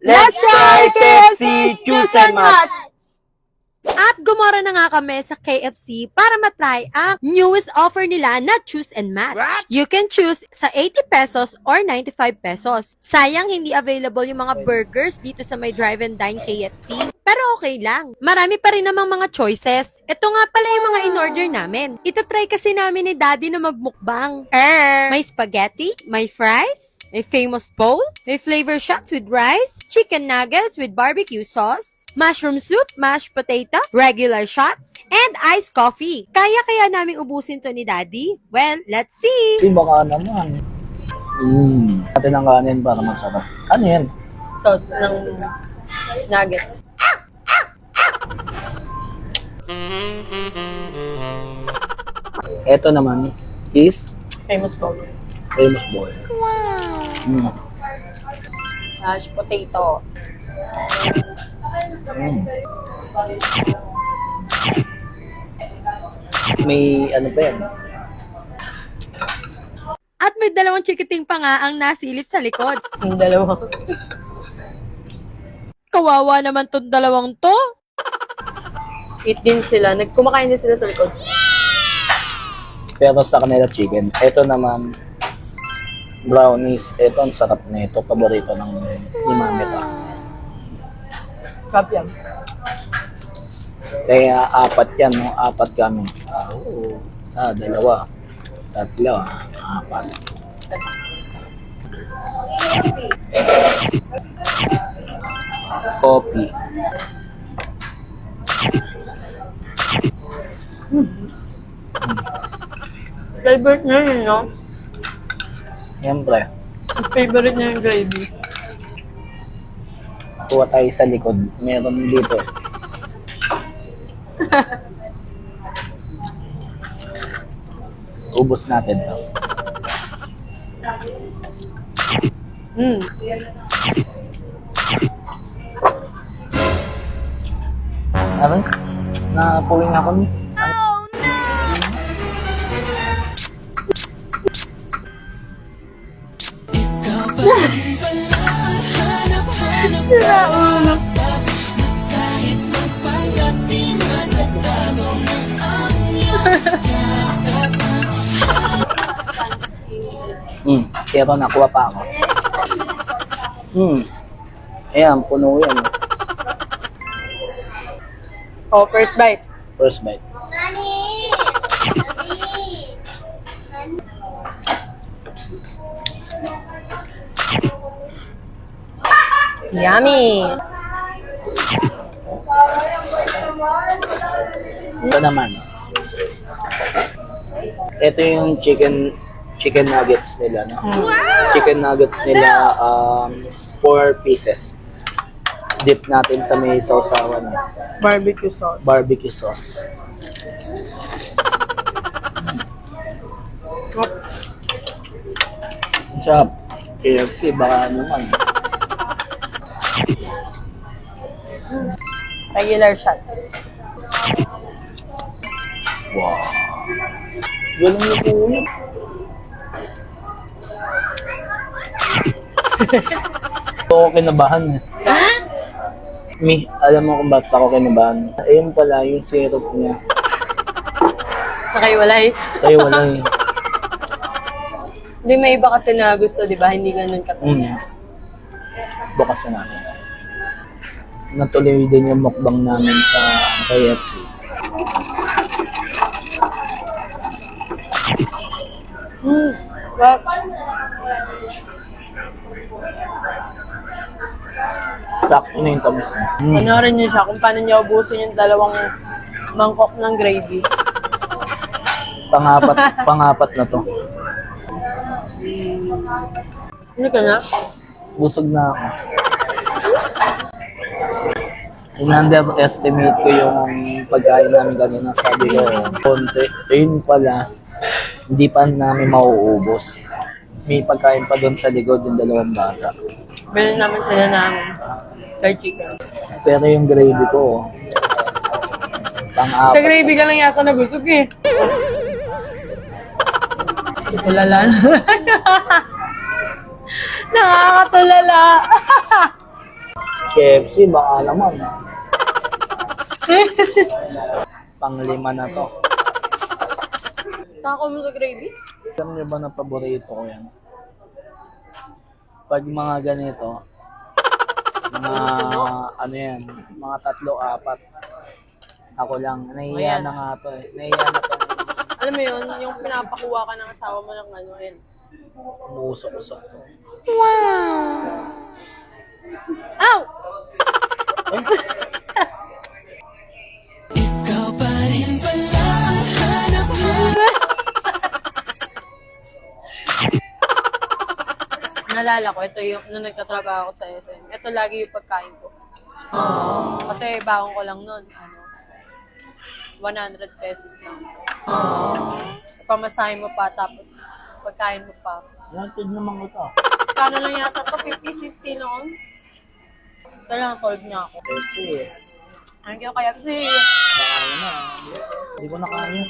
Let's try KFC Choose and Match! At gumora na nga kami sa KFC para matry ang newest offer nila na Choose and Match. What? You can choose sa 80 pesos or 95 pesos. Sayang hindi available yung mga burgers dito sa may drive and dine KFC. Pero okay lang. Marami pa rin namang mga choices. Ito nga pala yung mga in-order namin. Itatry kasi namin ni Daddy na magmukbang. May spaghetti, may fries, may famous bowl, may flavor shots with rice, chicken nuggets with barbecue sauce, mushroom soup, mashed potato, regular shots, and iced coffee. Kaya naming ubusin to ni Daddy? Well, let's see! Kasi baka naman. Natin ang kanin para masarap. Ano yan? Sauce ng nuggets. Ito naman is Famous bowl. famous bowl. Mashed potato. May ano pa yan? At may dalawang chikiting pa nga ang nasilip sa likod. Yung dalawa. Kawawa naman tong dalawang to. Eat din sila. Nagkumakain din sila sa likod. Pero sa kanila chicken. Ito naman brownies. Ito ang sarap na ito. Paborito ng ni Mami pa. Cup yan. Kaya apat yan, no? Apat kami. Oo. Sa dalawa. Tatlo. Apat. Coffee. Favorite niya yun, no? Siyempre. Favorite niya yung gravy. Kuha tayo sa likod. Meron dito. Ubus natin to. Ano? Napuling ako ni. Pero nakuha pa ako. Ayan, puno yan. Oh, first bite. First bite. Yummy! Ito naman. Ito yung chicken nuggets nila. No? Chicken nuggets nila, 4 pieces. Dip natin sa may sausawan niya. Barbecue sauce. Barbecue sauce. Chop. KFC, baka naman. Regular shots. Wow. Galing niyo po yun. Ako kinabahan eh. Alam mo kung bakit ako kinabahan? Ayun pala, yung syrup niya. Nakaiwalay. Kaya wala eh. Hindi, may iba kasi na gusto, di ba? Hindi ganun katamis. Bukas na namin. Natuloy din yung mukbang namin sa KFC. Well, Sakto na yung tamis niya. panoorin niyo siya kung paano niya ubusin yung dalawang mangkok ng gravy. Pangapat na to. Ano ka na? Busog na ako. In-underestimate ko yung pagkain namin kanina. Sabi ko, konti. Ayun pala, hindi pa namin mauubos. May pagkain pa doon sa likod yung dalawang bata. Bilhin namin sila ng fried chicken. Pero yung gravy ko, Sa pang-apat. gravy ka lang yata nabusog eh. Tulala. Nakakatulala. KFC, baka naman. Pang-5 na to. Taco mo sa gravy? Alam niyo ba na paborito ko yan? Pag mga ganito, mga ano yan, mga 3-4. Ako lang, nahiya Ayan. na nga to eh. Nahiya na to. Alam mo yun, yung pinapakuha ka ng asawa mo ng ano, yun. Umuusok-usok to. Ow! Naalala ko, ito yung, nung nagtatrabaho ako sa SM, ito lagi yung pagkain ko. Kasi baon ko lang nun, 100 pesos lang. Pamasahe mo pa, tapos pagkain mo pa. Natid naman ko to. Kano lang yata to? 50, 60 noon? Ito lang, 12 niya ako. KFC eh. Thank you, kaya kasi Baka na. Hindi ko na kaya.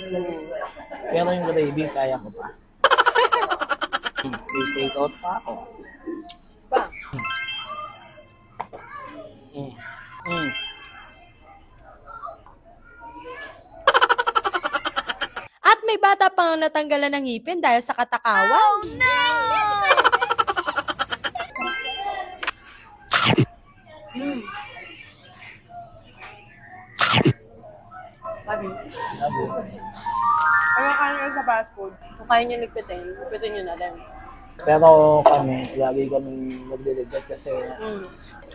Pero yung gravy, kaya ko pa. May take out pa ako. ba? Mm. Mm. At may bata pang natanggalan ng ngipin dahil sa katakawan. Sabi. Labo. Ano kain kayo sa fast food? Kung kaya nyo ligpitin nyo na lang. Pero kami, lagi kami magliligad kasi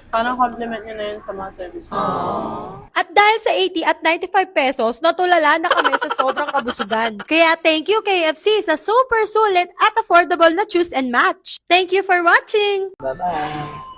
Parang compliment nyo na yun sa mga service. At dahil sa 80 at 95 pesos, natulala na kami sa sobrang kabusugan. Kaya thank you KFC sa super sulit at affordable na choose and match. Thank you for watching! bye-bye.